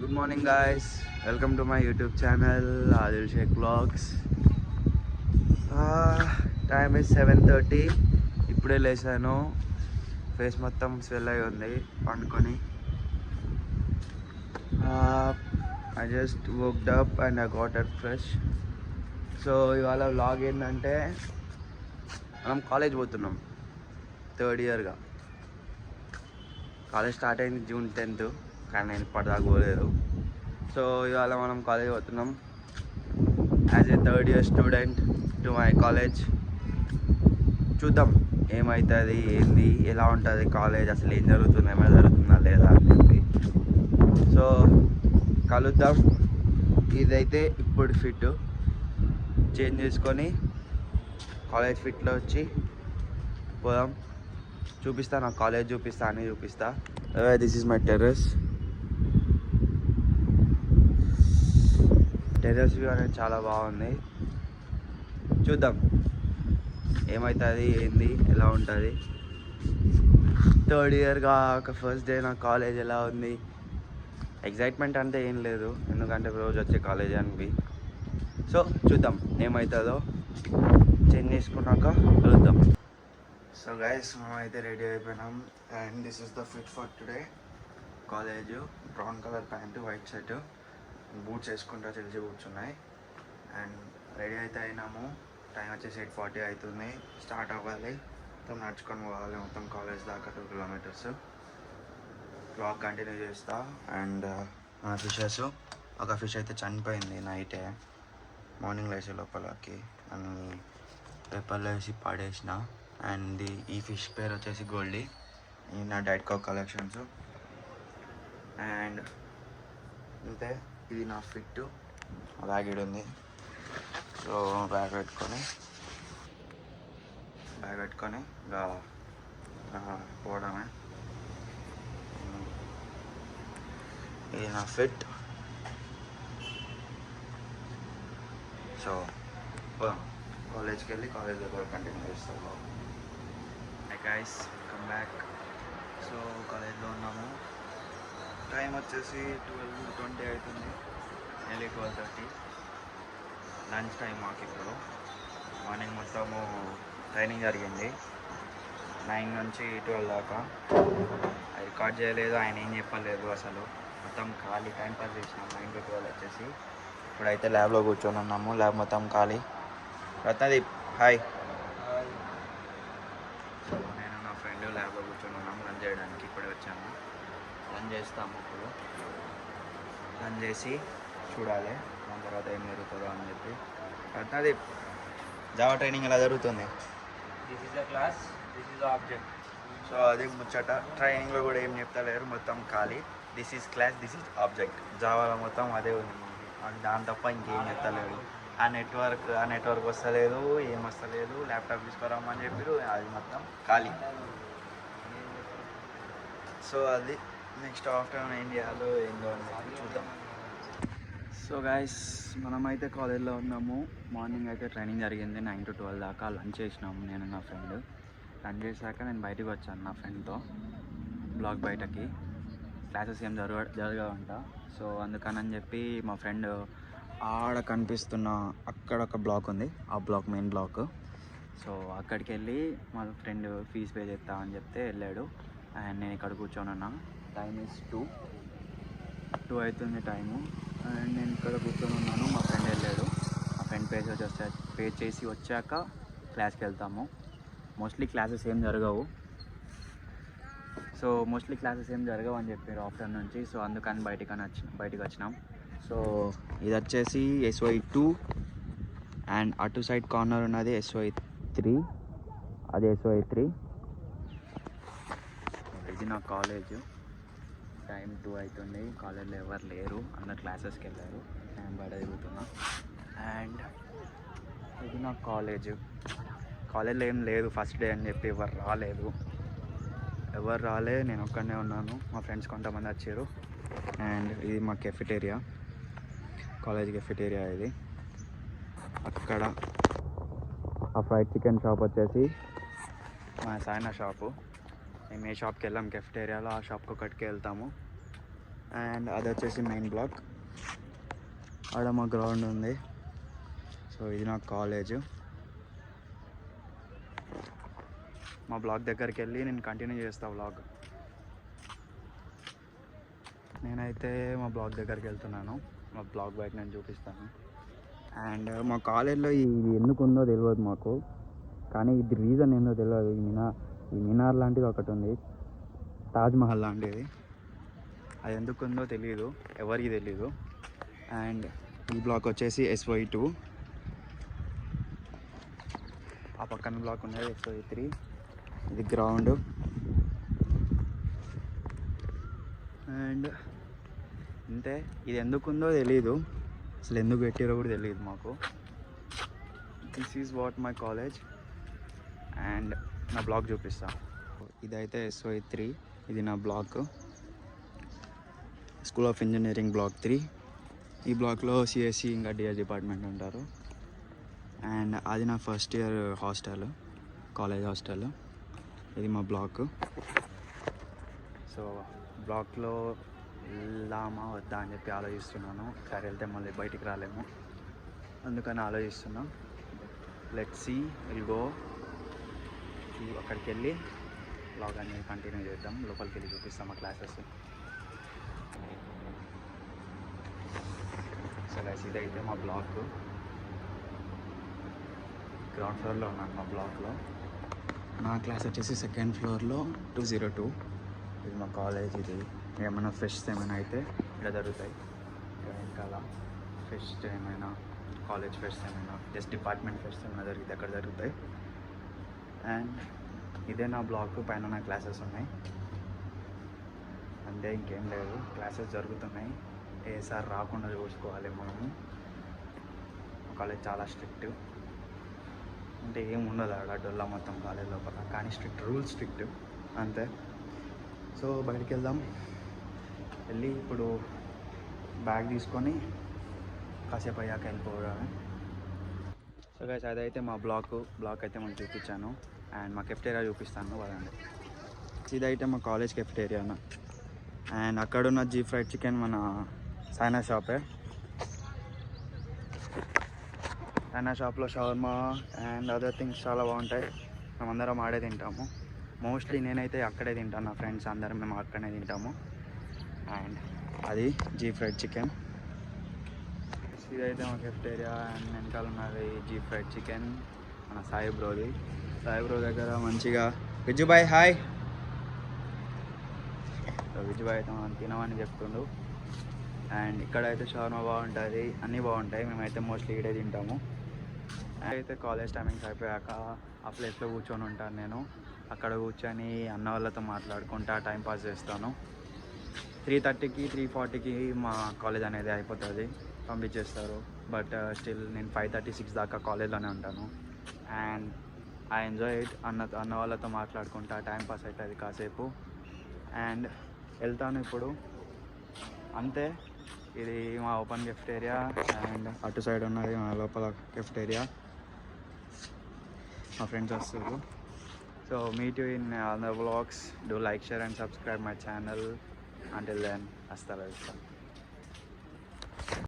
Good morning guys, welcome to my YouTube channel Adil Sheikh Vlogs. Time is 7:30. ఇప్పుడే లేచాను. Face మొత్తం swell అయి ఉంది పండుకొని. I just woke up and I got it fresh. So ఇవాళ vlog ఏంటంటే మనం కాలేజ్ పోతున్నాం థర్డ్ ఇయర్గా. కాలేజ్ స్టార్ట్ అయింది June 10th, కానీ నేను ఇప్పటిదాకా పోలేదు. సో ఇవాళ మనం కాలేజ్ పోతున్నాం as a third year student to my college. చూద్దాం ఏమవుతుంది, ఏంది, ఎలా ఉంటుంది కాలేజ్, అసలు ఏం జరుగుతుంది, ఏమైనా జరుగుతుందా లేదా అని చెప్పి. సో కలుద్దాం. ఇదైతే ఇప్పుడు ఫిట్ చేంజ్ చేసుకొని కాలేజ్ ఫిట్లో వచ్చి పోదాం. చూపిస్తా, నా కాలేజ్ చూపిస్తా, అన్నీ చూపిస్తా. This is my terrace. Terrace view అనేది చాలా బాగుంది. చూద్దాం ఏమవుతుంది, ఏంది, ఎలా ఉంటుంది. థర్డ్ ఇయర్గా ఒక ఫస్ట్ డే నా కాలేజ్ ఎలా ఉంది. ఎగ్జైట్మెంట్ అంటే ఏం లేదు, ఎందుకంటే రోజు వచ్చే కాలేజ్ అని. సో చూద్దాం ఏమవుతుందో. చేంజ్ చేసుకున్నాక కలుద్దాం. సో గైస్, మనం అయితే రెడీ అయిపోయినాం and this is the fit for today. College brown colour pant, white shirt, boots వేసుకుంటా తెలిసి కూర్చున్నాయి. అండ్ రెడీ అయితే అయినాము. టైం వచ్చేసి 8:40 అవుతుంది. స్టార్ట్ అవ్వాలి, మొత్తం నడుచుకొని పోవాలి మొత్తం కాలేజ్ దాకా 2 kilometers. బ్లాగ్ కంటిన్యూ చేస్తా. అండ్ మన ఫిషెస్, ఒక ఫిష్ అయితే చనిపోయింది నైటే, మార్నింగ్ లేసే లోపలకి అని పేపర్లో వేసి పడేసిన. అండ్ ఈ ఫిష్ పేరు వచ్చేసి గోల్డీ. ఈ నా డైట్ కాక్ కలెక్షన్స్. అండ్ అంతే, ఇది నా ఫిట్. బ్యాగ్ ఇడు ఉంది. సో బ్యాగ్ పెట్టుకొని ఇంకా పోవడమే. ఇది నా ఫిట్. సో కాలేజ్కి వెళ్ళి కాలేజ్ దగ్గర కంటిన్యూ చేస్తాను. Hi guys, come back. So కాలేజ్లో ఉన్నాము. టైం వచ్చేసి 12:20 అవుతుంది, నెలీ 12:30. లంచ్ టైం మాకు ఇప్పుడు. మార్నింగ్ మొత్తము ట్రైనింగ్ జరిగింది 9 నుంచి 12 దాకా. అది రికార్డ్ చేయలేదు, ఆయన ఏం చెప్పలేదు అసలు. మొత్తం ఖాళీ టైం పాస్ చేసినాం 9 to 12 వచ్చేసి. ఇప్పుడైతే ల్యాబ్లో కూర్చొని ఉన్నాము. ల్యాబ్ మొత్తం ఖాళీ. రత్నదీప్ హాయ్. సో నేను నా ఫ్రెండ్ ల్యాబ్లో కూర్చొని ఉన్నాము లంచ్ చేయడానికి. ఇప్పుడే వచ్చాము. లంచ్ చేస్తాము ఇప్పుడు. లంచ్ చేసి చూడాలి దాని తర్వాత ఏం జరుగుతుందో అని చెప్పి. రత్నదీప్, జావా ట్రైనింగ్ ఎలా జరుగుతుంది? This is the class, this is the object. So అది ముచ్చట. ట్రైనింగ్లో కూడా ఏం చెప్తలేరు, మొత్తం ఖాళీ. This is class, this is object. జావాలో మొత్తం అదే ఉంది. దాని తప్ప ఇంకేం చెప్తలేడు. ఆ నెట్వర్క్ వస్తలేదు, ఏం వస్తలేదు. ల్యాప్టాప్ తీసుకురామని చెప్పారు, అది మొత్తం ఖాళీ. సో అది నెక్స్ట్ ఆఫ్టర్నూన్ ఏం చేయాలో ఏందో అని చెప్పి చూద్దాం. సో గైస్, మనమైతే కాలేజ్లో ఉన్నాము. మార్నింగ్ అయితే ట్రైనింగ్ జరిగింది 9 to 12 దాకా. లంచ్ చేసినాము నేను నా ఫ్రెండ్. లంచ్ చేశాక నేను బయటకు వచ్చాను నా ఫ్రెండ్తో బ్లాక్ బయటకి. క్లాసెస్ ఏం జరగవంట. సో అందుకని చెప్పి మా ఫ్రెండ్ ఆడ కనిపిస్తున్న అక్కడ ఒక బ్లాక్ ఉంది, ఆ బ్లాక్ మెయిన్ బ్లాక్. సో అక్కడికి వెళ్ళి మా ఫ్రెండ్ ఫీజు పే చేస్తామని చెప్తే వెళ్ళాడు. అండ్ నేను ఇక్కడ కూర్చొని ఉన్నా. టైం ఇస్ 2 అవుతుంది టైము. అండ్ నేను ఇక్కడ కూర్చొని ఉన్నాను. మా ఫ్రెండ్ వెళ్ళాడు. మా ఫ్రెండ్ పే చేసి వచ్చాక క్లాస్కి వెళ్తాము. మోస్ట్లీ క్లాసెస్ ఏం జరగవు అని చెప్పారు ఆఫ్టర్నూన్ నుంచి. సో అందుకని బయటికి వచ్చినాం. సో ఇది వచ్చేసి SY2 అండ్ అటు సైడ్ కార్నర్ ఉన్నది SY3, అది SY3. ఇది నా కాలేజ్. టైం 2 అవుతుంది. కాలేజ్లో ఎవరు లేరు, అందరు క్లాసెస్కి వెళ్ళారు. నేను బయట తిరుగుతున్నా. అండ్ ఇది నా కాలేజ్లో ఏం లేదు ఫస్ట్ డే అని చెప్పి ఎవరు రాలే, నేను ఒక్కడనే ఉన్నాను. మా ఫ్రెండ్స్ కొంతమంది వచ్చారు. అండ్ ఇది మా కెఫెటేరియా, కాలేజ్ కెఫెటేరియా. ఇది అక్కడ ఆ ఫ్రైడ్ చికెన్ షాప్ వచ్చేసి మా సాయన షాపు. మేము ఏ షాప్కి వెళ్ళాం కెఫెటేరియాలో, ఆ షాప్కి ఒకటికి వెళ్తాము. అండ్ అది వచ్చేసి మెయిన్ బ్లాక్. ఆడ మా గ్రౌండ్ ఉంది. సో ఇది నా కాలేజ్. మా బ్లాక్ దగ్గరికి వెళ్ళి నేను కంటిన్యూ చేస్తాను వ్లాగ్. నేనైతే మా బ్లాక్ దగ్గరికి వెళ్తున్నాను. మా బ్లాక్ బైక్ నేను చూపిస్తాను. అండ్ మా కాలేజ్లో ఇది ఎందుకు ఉందో తెలియదు మాకు, కానీ ఇది రీజన్ ఏందో తెలియదు. ఈ మినార్ లాంటిది ఒకటి ఉంది, తాజ్మహల్ లాంటిది. అది ఎందుకు ఉందో తెలియదు, ఎవరికి తెలీదు. అండ్ ఈ బ్లాక్ వచ్చేసి SY2. ఆ పక్కన బ్లాక్ ఉన్నది SY3. ఇది గ్రౌండ్. అండ్ అంతే. ఇది ఎందుకు ఉందో తెలీదు, అసలు ఎందుకు పెట్టారో కూడా తెలియదు మాకు. This is what my college. And నా బ్లాక్ చూపిస్తా. ఇదైతే SY3. ఇది నా block, school of engineering block 3. ఈ బ్లాక్లో CSE ఇంకా DS డిపార్ట్మెంట్ ఉంటారు. అండ్ అది నా first year hostel, college hostel. ఇది మా బ్లాక్. సో బ్లాక్లో వెళ్దామా వద్దా అని చెప్పి ఆలోచిస్తున్నాను. ఒకసారి వెళ్తే మళ్ళీ బయటికి రాలేము, అందుకని ఆలోచిస్తున్నా. Let's see, will go. అక్కడికి వెళ్ళి బ్లాగ్ అనేది కంటిన్యూ చేద్దాం. లోపలికి వెళ్ళి చూపిస్తాం మా క్లాసెస్. సో గైస్, ఇదైతే మా బ్లాక్. గ్రౌండ్ ఫ్లోర్లో ఉన్నాను మా బ్లాక్లో. నా క్లాస్ వచ్చేసి సెకండ్ ఫ్లోర్లో 202. ఇది మా కాలేజ్. ఇది ఏమైనా ఫెస్ట్ ఏమైనా అయితే ఇక్కడ జరుగుతాయి. వెనకాల ఫెస్ట్ ఏమైనా, కాలేజ్ ఫెస్ట్ ఏమైనా, జస్ట్ డిపార్ట్మెంట్ ఫెస్ట్ ఏమైనా జరిగితే అక్కడ జరుగుతాయి. అండ్ ఇదే నా బ్లాక్. పైన నా క్లాసెస్ ఉన్నాయి, అంతే, ఇంకేం లేదు. క్లాసెస్ జరుగుతున్నాయి. ఏ సార్ రాకుండా చూసుకోవాలి మనము. కాలేజ్ చాలా స్ట్రిక్ట్, అంటే ఏం ఉండదు ఆడ డొల్లా మొత్తం కాలేజ్ లోపల, కానీ స్ట్రిక్ట్, రూల్స్ స్ట్రిక్ట్ అంతే. సో బయటికి వెళ్దాం. వెళ్ళి ఇప్పుడు బ్యాగ్ తీసుకొని కాసేపు అయ్యాక వెళ్ళిపోవడమే. సో గైస్, అదైతే మా బ్లాక్ అయితే మనం చూపించాను. అండ్ మా కెఫ్టేరియా చూపిస్తాను కదండి. ఇదైతే మా కాలేజ్ కెఫ్టేరియా. అండ్ అక్కడున్న జీ ఫ్రైడ్ చికెన్ మన సైనా షాపే. సైనా షాప్లో షవర్మా అండ్ అదర్ థింగ్స్ చాలా బాగుంటాయి. మేమందరం ఆడే తింటాము. మోస్ట్లీ నేనైతే అక్కడే తింటాను, నా ఫ్రెండ్స్ అందరం మేము అక్కడే తింటాము. అండ్ అది జీ ఫ్రైడ్ చికెన్. ఇదైతే మా కెఫ్టేరియా. అండ్ వెనకాల ఉన్నది జీ ఫ్రైడ్ చికెన్ మన సాయి బ్రోది. సాయి బ్రో దగ్గర మంచిగా విజుబాయ్ హాయ్. సో విజుబాయ్ అయితే మనం తినమని చెప్తుండు. అండ్ ఇక్కడైతే షవర్మా బాగుంటుంది, అన్నీ బాగుంటాయి. మేమైతే మోస్ట్లీ ఇక్కడే తింటాము. అయితే కాలేజ్ టైమింగ్స్ అయిపోయాక ఆ ప్లేస్లో కూర్చొని ఉంటాను నేను. అక్కడ కూర్చొని అన్న వాళ్ళతో మాట్లాడుకుంటా టైంపాస్ చేస్తాను. 3:30కి 3:40కి మా కాలేజ్ అనేది అయిపోతుంది, పంపించేస్తారు. బట్ స్టిల్ నేను 5:36 దాకా కాలేజ్లోనే ఉంటాను. And I enjoy it. అన్న వాళ్ళతో మాట్లాడుకుంటా టైంపాస్ అవుతుంది కాసేపు. అండ్ వెళ్తాను ఇప్పుడు, అంతే. ఇది మా ఓపెన్ కెఫ్టేరియా. అండ్ అటు సైడ్ ఉన్నది మా లోపల కెఫ్టేరియా. మా ఫ్రెండ్స్ వస్తారు. So meet you in other vlogs. Do like, share and subscribe my channel. Until then, hasta la vista.